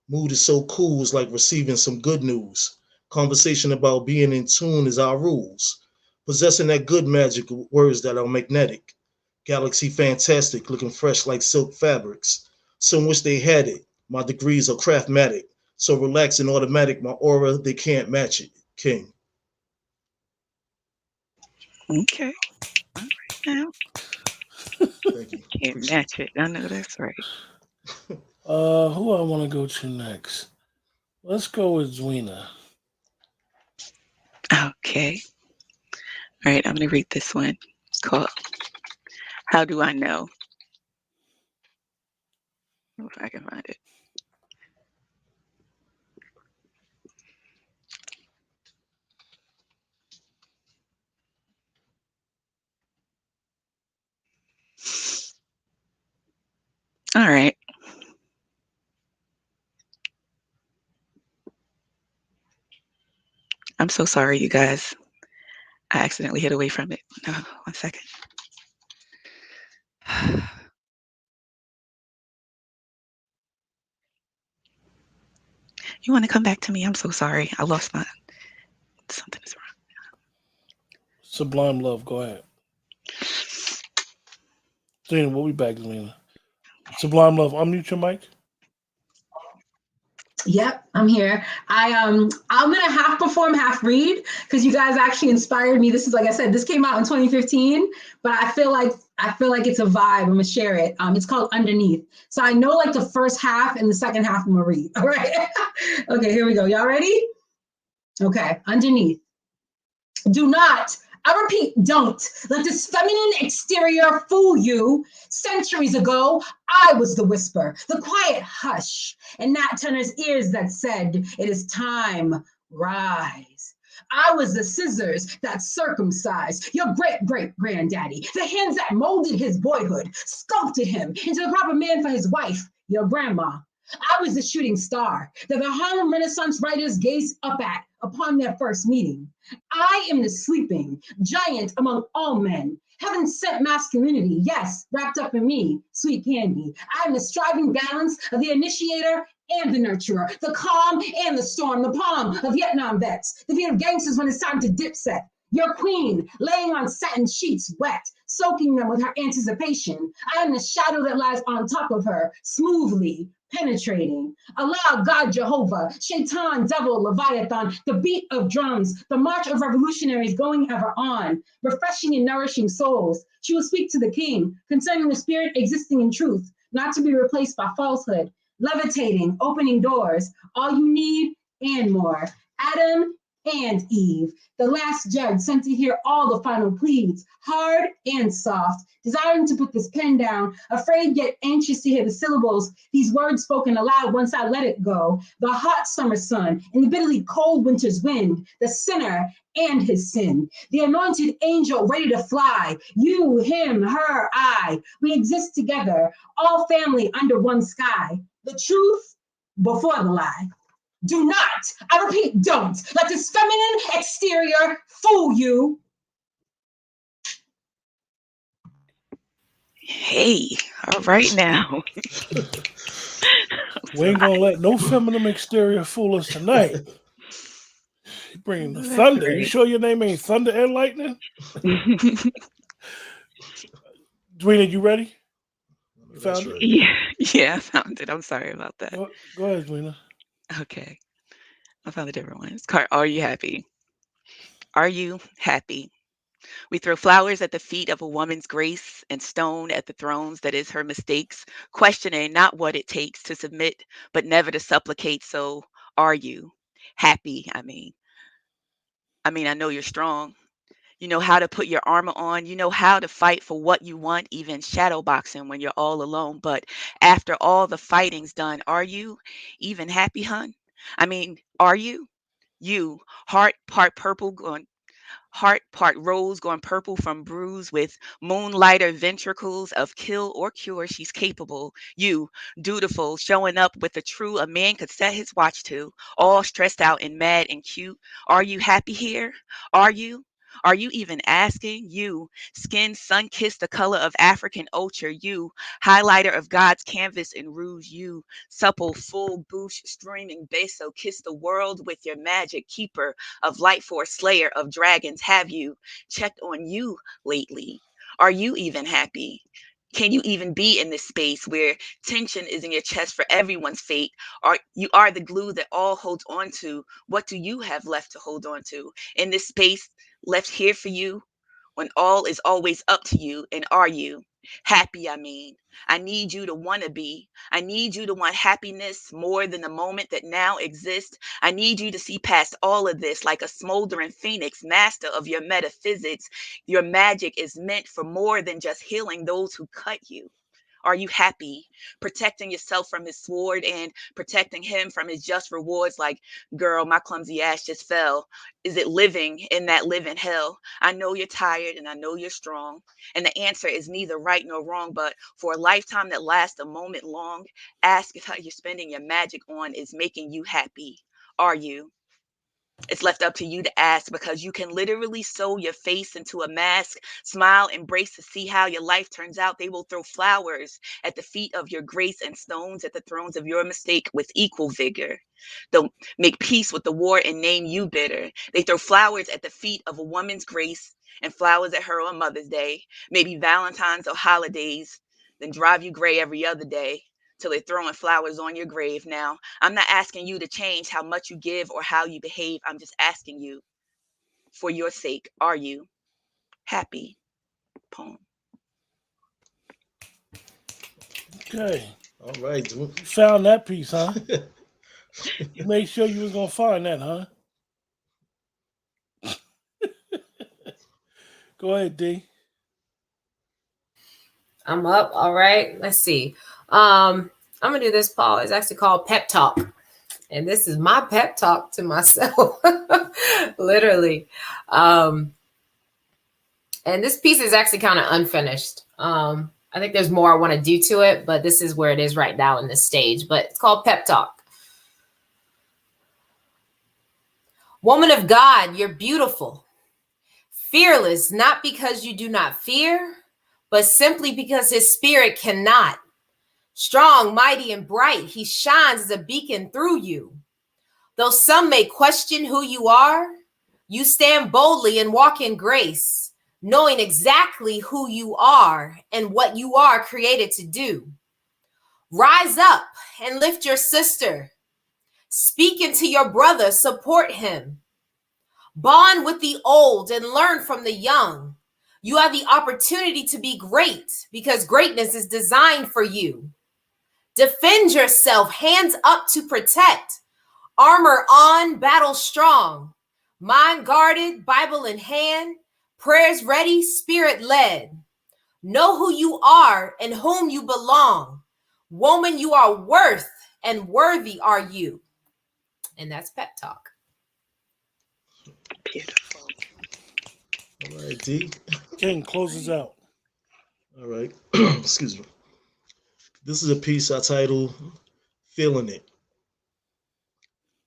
Mood is so cool, it's like receiving some good news. Conversation about being in tune is our rules. Possessing that good magic words that are magnetic. Galaxy fantastic, looking fresh like silk fabrics. Some wish they had it. My degrees are craftmatic. So relaxed and automatic, my aura, they can't match it. King. Okay. All right now. Thank you. Can't Appreciate match it. I know that's right. Who I want to go to next? Let's go with Zwina. Okay. All right, I'm going to read this one. It's called How Do I Know? If I can find it. All right. I'm so sorry, you guys. I accidentally hit away from it. No, 1 second. You want to come back to me? I'm so sorry. I lost my... Something is wrong. Sublime Love, go ahead. Zwina, we'll be back, Zwina. Sublime Love, unmute your mic. Yep, I'm here. I'm gonna half perform, half read because you guys actually inspired me. This is, like I said, this came out in 2015, but I feel like it's a vibe. I'm gonna share it. It's called Underneath. So I know like the first half and the second half I'm gonna read. All right. Okay, here we go. Y'all ready? Okay, Underneath. Do not, I repeat, don't let this feminine exterior fool you. Centuries ago, I was the whisper, the quiet hush, and Nat Turner's ears that said, it is time, rise. I was the scissors that circumcised your great-great-granddaddy, the hands that molded his boyhood, sculpted him into the proper man for his wife, your grandma. I was the shooting star that the Harlem Renaissance writers gazed up at upon their first meeting. I am the sleeping giant among all men. Heaven sent masculinity, yes, wrapped up in me, sweet candy. I am the striving balance of the initiator and the nurturer, the calm and the storm, the palm of Vietnam vets, the feet of gangsters when it's time to dip set. Your queen, laying on satin sheets wet, soaking them with her anticipation. I am the shadow that lies on top of her, smoothly penetrating. Allah, God, Jehovah, Shaitan, Devil, Leviathan, the beat of drums, the march of revolutionaries going ever on, refreshing and nourishing souls. She will speak to the king concerning the spirit existing in truth, not to be replaced by falsehood, levitating, opening doors, all you need and more. Adam and Eve, the last judge sent to hear all the final pleads, hard and soft, desiring to put this pen down, afraid yet anxious to hear the syllables, these words spoken aloud once I let it go. The hot summer sun and the bitterly cold winter's wind, the sinner and his sin, the anointed angel ready to fly, you, him, her, I, we exist together, all family under one sky, the truth before the lie. Do not, I repeat, don't let this feminine exterior fool you. Hey, all right now. We ain't gonna let no feminine exterior fool us tonight. You bringing the That's thunder. You right. sure your name ain't Thunder and Lightning? Dwayne, you ready? You That's found it? right. Yeah, I found it. I'm sorry about that. Go ahead, Dwayne. Okay, I found a different one. It's called Are You Happy? Are you happy? We throw flowers at the feet of a woman's grace and stone at the thrones that is her mistakes, questioning not what it takes to submit, but never to supplicate. So are you happy? I know you're strong. You know how to put your armor on. You know how to fight for what you want, even shadow boxing when you're all alone. But after all the fighting's done, are you even happy, hun? Are you? You, heart part purple, going heart part rose, going purple from bruise with moonlighter ventricles of kill or cure. She's capable. You, dutiful, showing up with the true a man could set his watch to, all stressed out and mad and cute. Are you happy here? Are you? Are you even asking? You, skin sun kissed the color of African ochre. You, highlighter of God's canvas in rouge. You, supple, full boosh, streaming beso, kiss the world with your magic, keeper of light force, slayer of dragons. Have you checked on you lately? Are you even happy? Can you even be in this space where tension is in your chest for everyone's fate? You are the glue that all holds on to. What do you have left to hold on to in this space left here for you when all is always up to you? And are you happy? I need you to want to be. I need you to want happiness more than the moment that now exists. I need you to see past all of this like a smoldering phoenix, master of your metaphysics. Your magic is meant for more than just healing those who cut you. Are you happy protecting yourself from his sword and protecting him from his just rewards? Like, girl, my clumsy ass just fell. Is it living in that living hell? I know you're tired and I know you're strong. And the answer is neither right nor wrong, but for a lifetime that lasts a moment long, ask if how you're spending your magic on is making you happy. Are you? It's left up to you to ask because you can literally sew your face into a mask, smile, embrace to see how your life turns out. They will throw flowers at the feet of your grace and stones at the thrones of your mistake with equal vigor. They'll make peace with the war and name you bitter. They throw flowers at the feet of a woman's grace and flowers at her on Mother's Day, maybe Valentine's or holidays, then drive you gray every other day till they're throwing flowers on your grave. Now, I'm not asking you to change how much you give or how you behave. I'm just asking you, for your sake, are you happy? Poem. Okay. All right. You found that piece, huh? You made sure you was gonna find that, huh? Go ahead, D. I'm up. All right. Let's see. I'm gonna do this, Paul. It's actually called Pep Talk. And this is my pep talk to myself. Literally. And this piece is actually kind of unfinished. I think there's more I want to do to it, but this is where it is right now in this stage. But it's called Pep Talk. Woman of God, you're beautiful. Fearless, not because you do not fear, but simply because his spirit cannot. Strong, mighty, and bright, he shines as a beacon through you. Though some may question who you are, you stand boldly and walk in grace, knowing exactly who you are and what you are created to do. Rise up and lift your sister. Speak into your brother, support him. Bond with the old and learn from the young. You have the opportunity to be great because greatness is designed for you. Defend yourself, hands up to protect. Armor on, battle strong. Mind guarded, Bible in hand. Prayers ready, spirit led. Know who you are and whom you belong. Woman, you are worth and worthy are you. And that's Pep Talk. Beautiful. All right, D. King closes out. All right. Excuse me. This is a piece I titled Feeling It.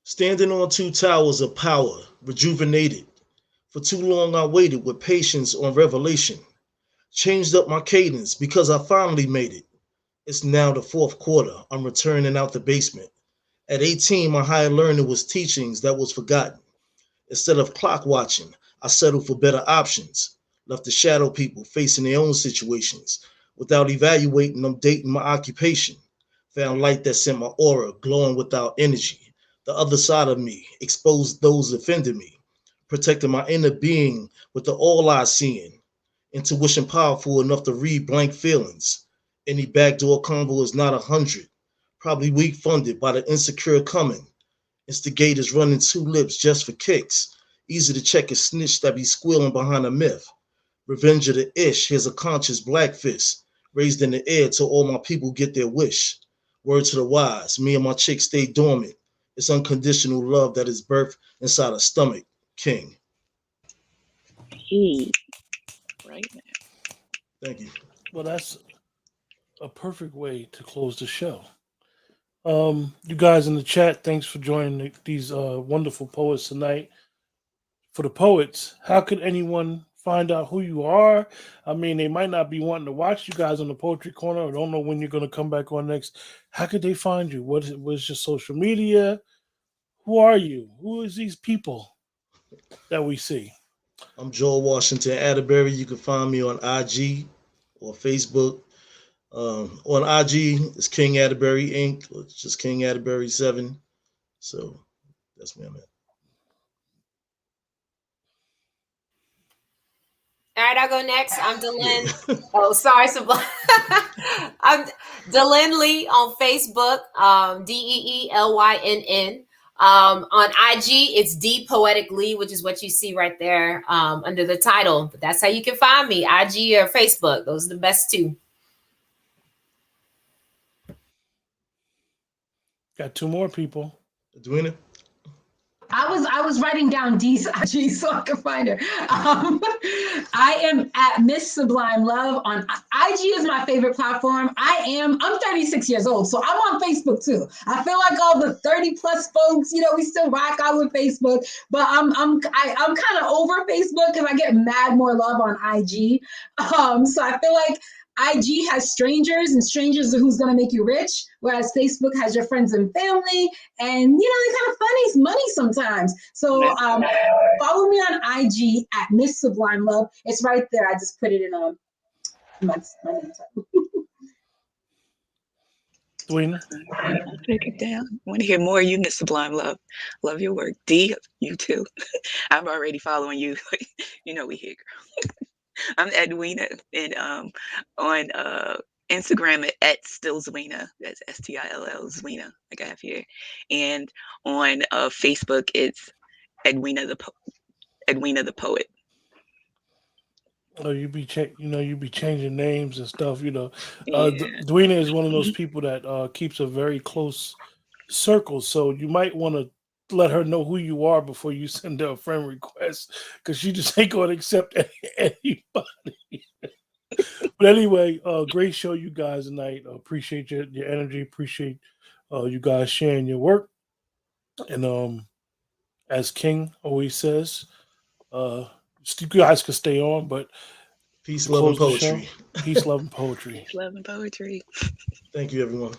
Standing on two towers of power, rejuvenated. For too long I waited with patience on revelation. Changed up my cadence because I finally made it. It's now the fourth quarter. I'm returning out the basement. At 18, my higher learning was teachings that was forgotten. Instead of clock watching, I settled for better options. Left the shadow people facing their own situations. Without evaluating, I'm dating my occupation. Found light that sent my aura glowing without energy. The other side of me exposed those offending me. protecting my inner being with the all-eye seeing, intuition powerful enough to read blank feelings. Any backdoor convo is not 100, probably weak funded by the insecure coming. Instigators running two lips just for kicks. Easy to check a snitch that be squealing behind a myth. Revenge of the ish, here's a conscious black fist, raised in the air till all my people get their wish. Word to the wise, me and my chick stay dormant. It's unconditional love that is birthed inside a stomach. King. Right now. Thank you. Well, that's a perfect way to close the show. You guys in the chat, thanks for joining these wonderful poets tonight. For the poets, how could anyone find out who you are? I mean, they might not be wanting to watch you guys on the Poetry Corner or don't know when you're going to come back on next. How could they find you? What's your social media? Who are you? Who is these people that we see? I'm Joel Washington Atterbury. You can find me on IG or Facebook. On IG, it's King Atterbury Inc. It's just King Atterbury 7. So that's where I'm at. All right, I'll go next. I'm Delyn. Yeah. Oh, sorry, Sublime. I'm Delyn Lee on Facebook, DeeLynn. On IG, it's D Poetic Lee, which is what you see right there under the title. But that's how you can find me, IG or Facebook. Those are the best two. Got two more people. Edwina? I was writing down D's IG so I could find her. I am at Miss Sublime Love on IG is my favorite platform. I'm 36 years old, so I'm on Facebook too. I feel like all the 30 plus folks, we still rock out with Facebook, but I'm kind of over Facebook because I get mad more love on IG. So I feel like IG has strangers, and strangers are who's going to make you rich, whereas Facebook has your friends and family, and they kind of funny money sometimes. So follow me on IG at Miss Sublime Love. It's right there. I just put it in my name tag. Dwayne? I'll take it down. I want to hear more of you, Miss Sublime Love. Love your work. D, you too. I'm already following you. We here, girl. I'm Edwina, and on Instagram at still Zwina. That's STILL Zwina, like I have here. And on Facebook, it's Edwina the Poet. Oh, you be changing names and stuff. Yeah. Dwayne is one of those people that keeps a very close circle, so you might want to let her know who you are before you send her a friend request, because she just ain't going to accept anybody. But anyway, great show, you guys, tonight. Appreciate your energy. Appreciate you guys sharing your work. And as King always says, you guys can stay on, but peace, love, and poetry. Peace, love, and poetry. Peace, love, and poetry. Thank you, everyone.